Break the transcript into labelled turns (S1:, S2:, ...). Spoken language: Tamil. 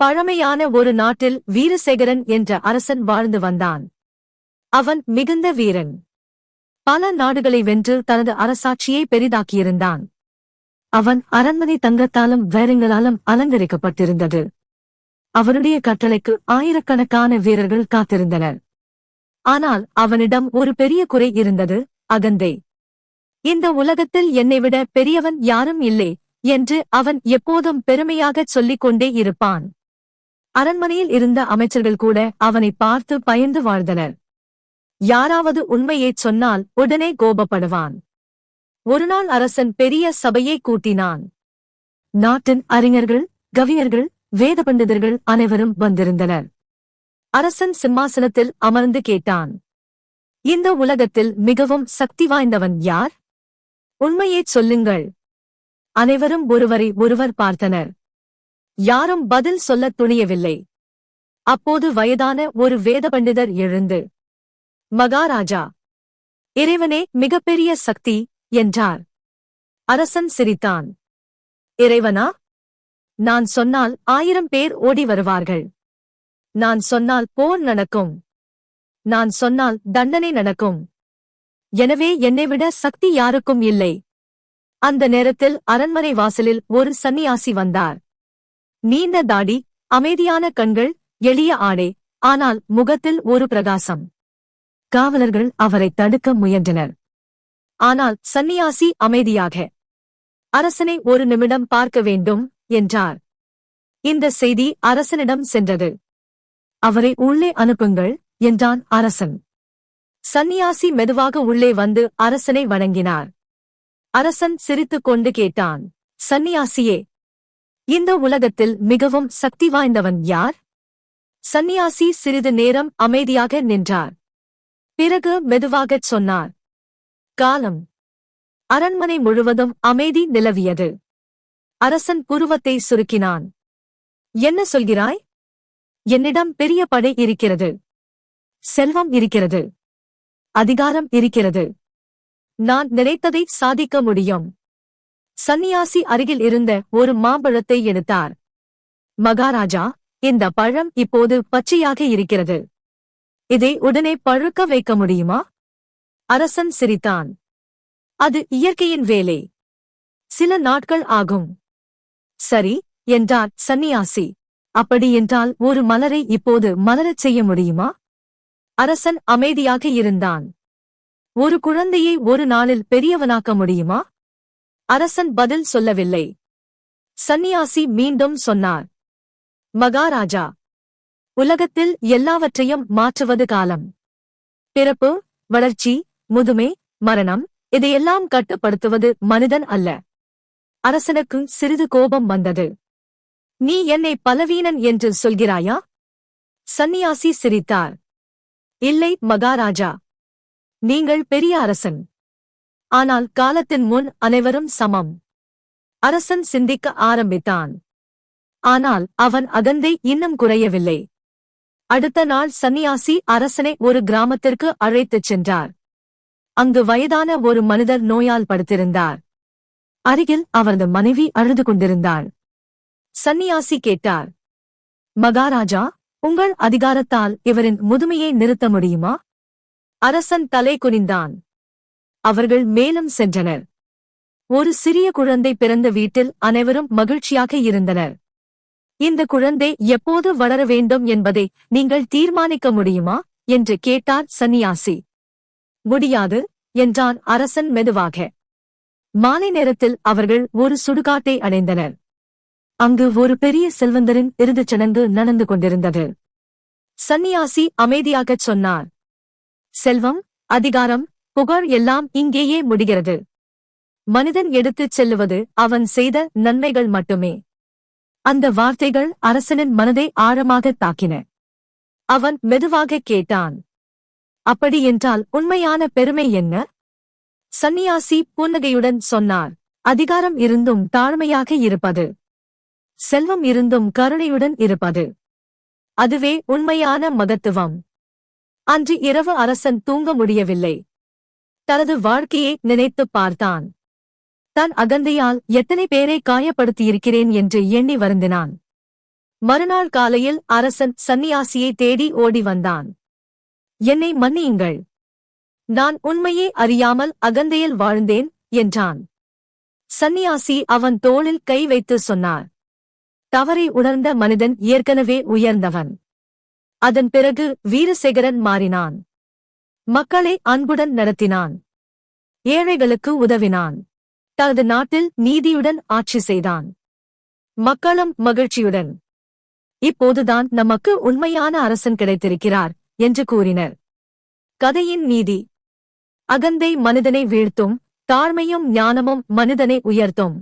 S1: பழமையான ஒரு நாட்டில் வீரசேகரன் என்ற அரசன் வாழ்ந்து வந்தான். அவன் மிகுந்த வீரன். பல நாடுகளை வென்று தனது அரசாட்சியை பெரிதாக்கியிருந்தான். அவன் அரண்மனை தங்கத்தாலும் வைரங்களாலும் அலங்கரிக்கப்பட்டிருந்தது. அவனுடைய கட்டளைக்கு ஆயிரக்கணக்கான வீரர்கள் காத்திருந்தனர். ஆனால் அவனிடம் ஒரு பெரிய குறை இருந்தது, அகந்தை. இந்த உலகத்தில் என்னைவிட பெரியவன் யாரும் இல்லை என்று அவன் எப்போதும் பெருமையாகச் சொல்லிக் கொண்டே இருப்பான். அரண்மனையில் இருந்த அமைச்சர்கள் கூட அவனை பார்த்து பயந்து வாழ்ந்தனர். யாராவது உண்மையைச் சொன்னால் உடனே கோபப்படுவான். ஒருநாள் அரசன் பெரிய சபையை கூட்டினான். நாட்டின் அறிஞர்கள், கவிஞர்கள், வேத பண்டிதர்கள் அனைவரும் வந்திருந்தனர். அரசன் சிம்மாசனத்தில் அமர்ந்து கேட்டான், இந்த உலகத்தில் மிகவும் சக்தி வாய்ந்தவன் யார்? உண்மையைச் சொல்லுங்கள். அனைவரும் ஒருவரை ஒருவர் பார்த்தனர். யாரும் பதில் சொல்லத் துணியவில்லை. அப்போது வயதான ஒரு வேத பண்டிதர் எழுந்து, மகாராஜா, இறைவனே மிகப்பெரிய சக்தி என்றார். அரசன் சிரித்தான். இறைவனா? நான் சொன்னால் 1000 பேர் ஓடி வருவார்கள். நான் சொன்னால் போர் நடக்கும். நான் சொன்னால் தண்டனை நடக்கும். எனவே என்னைவிட சக்தி யாருக்கும் இல்லை. அந்த நேரத்தில் அரண்மனை வாசலில் ஒரு சந்நியாசி வந்தார். நீண்ட தாடி, அமைதியான கண்கள், எளிய ஆடை, ஆனால் முகத்தில் ஒரு பிரகாசம். காவலர்கள் அவரை தடுக்க முயன்றனர். ஆனால் சந்நியாசி அமைதியாக, அரசனை ஒரு நிமிடம் பார்க்க வேண்டும் என்றார். இந்த செய்தி அரசனிடம் சென்றது. அவரை உள்ளே அனுப்புங்கள் என்றான் அரசன். சந்நியாசி மெதுவாக உள்ளே வந்து அரசனை வணங்கினார். அரசன் சிரித்துக் கொண்டு கேட்டான், சந்நியாசியே, இந்த உலகத்தில் மிகவும் சக்தி வாய்ந்தவன் யார்? சந்நியாசி சிறிது நேரம் அமைதியாக நின்றார். பிறகு மெதுவாகச் சொன்னார், காலம். அரண்மனை முழுவதும் அமைதி நிலவியது. அரசன் புருவத்தை சுருக்கினான். என்ன சொல்கிறாய்? என்னிடம் பெரிய படை இருக்கிறது. செல்வம் இருக்கிறது. அதிகாரம் இருக்கிறது. நான் நினைத்ததை சாதிக்க முடியும். சந்நியாசி அருகில் இருந்த ஒரு மாம்பழத்தை எடுத்தார். மகாராஜா, இந்த பழம் இப்போது பச்சையாக இருக்கிறது. இதை உடனே பழுக்க வைக்க முடியுமா? அரசன் சிரித்தான். அது இயற்கையின் வேலை. சில நாட்கள் ஆகும். சரி என்றார் சந்நியாசி. அப்படியென்றால் ஒரு மலரை இப்போது மலரச் செய்ய முடியுமா? அரசன் அமைதியாக இருந்தான். ஒரு குழந்தையை ஒரு நாளில் பெரியவனாக்க முடியுமா? அரசன் பதில் சொல்லவில்லை. சந்நியாசி மீண்டும் சொன்னார், மகாராஜா, உலகத்தில் எல்லாவற்றையும் மாற்றுவது காலம். பிறப்பு, வளர்ச்சி, முதுமை, மரணம், இதையெல்லாம் கட்டுப்படுத்துவது மனிதன் அல்ல. அரசனுக்கு சிறிது கோபம் வந்தது. நீ என்னை பலவீனன் என்று சொல்கிறாயா? சந்நியாசி சிரித்தார். இல்லை மகாராஜா, நீங்கள் பெரிய அரசன். ஆனால் காலத்தின் முன் அனைவரும் சமம். அரசன் சிந்திக்க ஆரம்பித்தான். ஆனால் அவன் அகந்தை இன்னும் குறையவில்லை. அடுத்த நாள் சந்நியாசி அரசனை ஒரு கிராமத்திற்கு அழைத்துச் சென்றார். அங்கு வயதான ஒரு மனிதர் நோயால் படுத்திருந்தார். அருகில் அவரது மனைவி அழுது கொண்டிருந்தாள். சந்நியாசி கேட்டார், மகாராஜா, உங்கள் அதிகாரத்தால் இவரின் முதுமையை நிறுத்த முடியுமா? அரசன் தலை குனிந்தான். அவர்கள் மேலும் சென்றனர். ஒரு சிறிய குழந்தை பிறந்த வீட்டில் அனைவரும் மகிழ்ச்சியாக இருந்தனர். இந்த குழந்தை எப்போது வளர வேண்டும் என்பதை நீங்கள் தீர்மானிக்க முடியுமா என்று கேட்டார் சந்நியாசி. முடியாது என்றான் அரசன் மெதுவாக. மாலை நேரத்தில் அவர்கள் ஒரு சுடுகாட்டை அடைந்தனர். அங்கு ஒரு பெரிய செல்வந்தரின் இறுதிச் சடங்கு நடந்து கொண்டிருந்தது. சந்நியாசி அமைதியாகச் சொன்னார், செல்வம், அதிகாரம், புகழ் எல்லாம் இங்கேயே முடிகிறது. மனிதன் எடுத்துச் செல்லுவது அவன் செய்த நன்மைகள் மட்டுமே. அந்த வார்த்தைகள் அரசனின் மனதை ஆழமாகத் தாக்கின. அவன் மெதுவாகக் கேட்டான், அப்படியென்றால் உண்மையான பெருமை என்ன? சந்நியாசி புன்னகையுடன் சொன்னார், அதிகாரம் இருந்தும் தாழ்மையாக இருப்பது. செல்வம் இருந்தும் கருணையுடன் இருப்பது. அதுவே உண்மையான மகத்துவம். அன்று இரவு அரசன் தூங்க முடியவில்லை. தனது வாழ்க்கையை நினைத்துப் பார்த்தான். தன் அகந்தையால் எத்தனை பேரை காயப்படுத்தியிருக்கிறேன் என்று எண்ணி வருந்தினான். மறுநாள் காலையில் அரசன் சந்நியாசியை தேடி ஓடி வந்தான். என்னை மன்னியுங்கள். நான் உண்மையே அறியாமல் அகந்தையில் வாழ்ந்தேன் என்றான். சந்நியாசி அவன் தோளில் கை வைத்து சொன்னார். தவறை உணர்ந்த மனிதன் ஏற்கனவே உயர்ந்தவன். அதன் பிறகு வீரசேகரன் மாறினான். மக்களை அன்புடன் நடத்தினான். ஏழைகளுக்கு உதவினான். தனது நாட்டில் நீதியுடன் ஆட்சி செய்தான். மக்களும் மகிழ்ச்சியுடன். இப்போதுதான் நமக்கு உண்மையான அரசன் கிடைத்திருக்கிறார் என்று கூறினர். கதையின் நீதி: அகந்தை மனிதனை வீழ்த்தும், தாழ்மையும் ஞானமும் மனிதனை உயர்த்தும்.